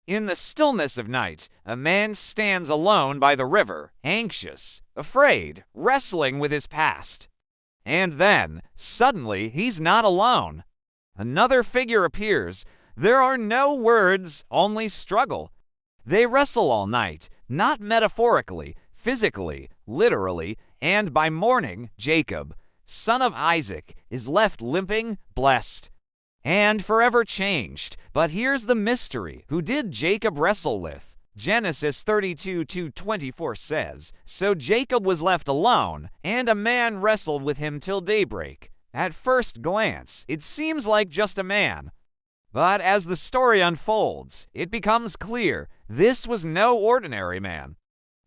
In the stillness of night, a man stands alone by the river, anxious, afraid, wrestling with his past. And then, suddenly, he's not alone. Another figure appears. There are no words, only struggle. They wrestle all night, not metaphorically, physically, literally, and by morning, Jacob, son of Isaac, is left limping, blessed, and forever changed. But here's the mystery. Who did Jacob wrestle with? Genesis 32:24 says, "So Jacob was left alone, and a man wrestled with him till daybreak." At first glance, it seems like just a man. But as the story unfolds, it becomes clear this was no ordinary man.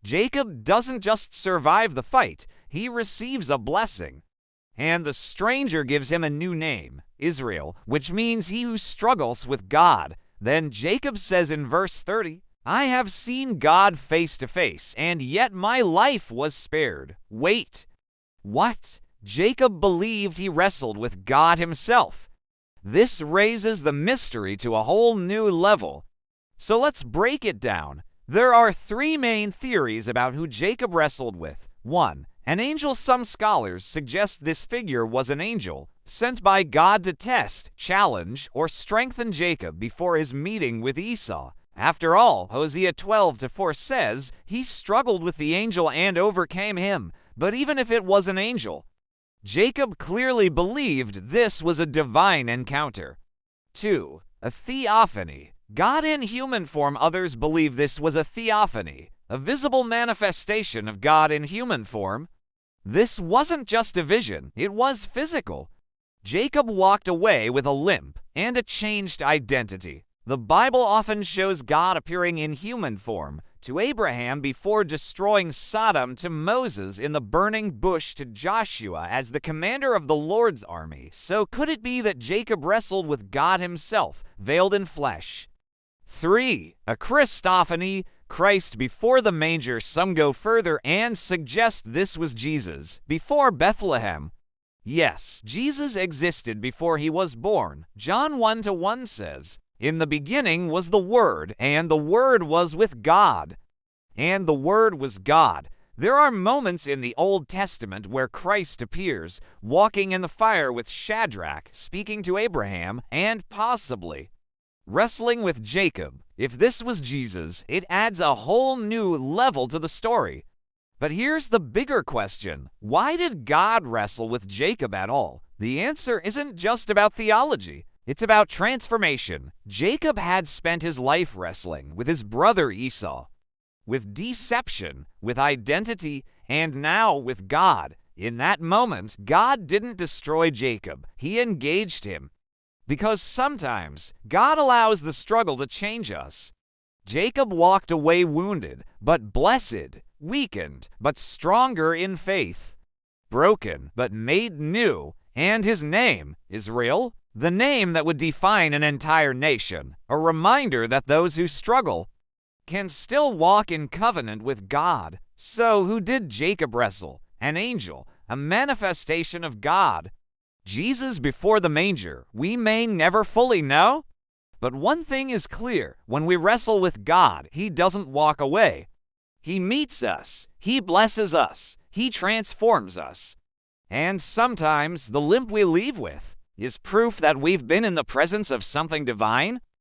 Jacob doesn't just survive the fight, he receives a blessing. And the stranger gives him a new name, Israel, which means he who struggles with God. Then Jacob says in verse 30, "I have seen God face to face, and yet my life was spared." Wait, what? Jacob believed he wrestled with God himself. This raises the mystery to a whole new level. So let's break it down. There are three main theories about who Jacob wrestled with. 1. An angel. Some scholars suggest this figure was an angel, sent by God to test, challenge, or strengthen Jacob before his meeting with Esau. After all, Hosea 12:4 says, he struggled with the angel and overcame him. But even if it was an angel, Jacob clearly believed this was a divine encounter. 2. A theophany. God in human form. Others believe this was a theophany, a visible manifestation of God in human form. This wasn't just a vision, it was physical. Jacob walked away with a limp and a changed identity. The Bible often shows God appearing in human form, to Abraham before destroying Sodom, to Moses in the burning bush, to Joshua as the commander of the Lord's army. So could it be that Jacob wrestled with God himself, veiled in flesh? 3. A Christophany, Christ before the manger. Some go further and suggest this was Jesus, before Bethlehem. Yes, Jesus existed before he was born. John 1:1 says, "In the beginning was the Word, and the Word was with God, and the Word was God." There are moments in the Old Testament where Christ appears, walking in the fire with Shadrach, speaking to Abraham, and possibly wrestling with Jacob. If this was Jesus, it adds a whole new level to the story. But here's the bigger question. Why did God wrestle with Jacob at all? The answer isn't just about theology. It's about transformation. Jacob had spent his life wrestling with his brother Esau, with deception, with identity, and now with God. In that moment, God didn't destroy Jacob. He engaged him. Because sometimes God allows the struggle to change us. Jacob walked away wounded, but blessed, weakened, but stronger in faith, broken, but made new, and his name, Israel, the name that would define an entire nation, a reminder that those who struggle can still walk in covenant with God. So who did Jacob wrestle? An angel, a manifestation of God. Jesus before the manger. We may never fully know, but one thing is clear. When we wrestle with God, he doesn't walk away. He meets us. He blesses us. He transforms us. And sometimes the limp we leave with is proof that we've been in the presence of something divine.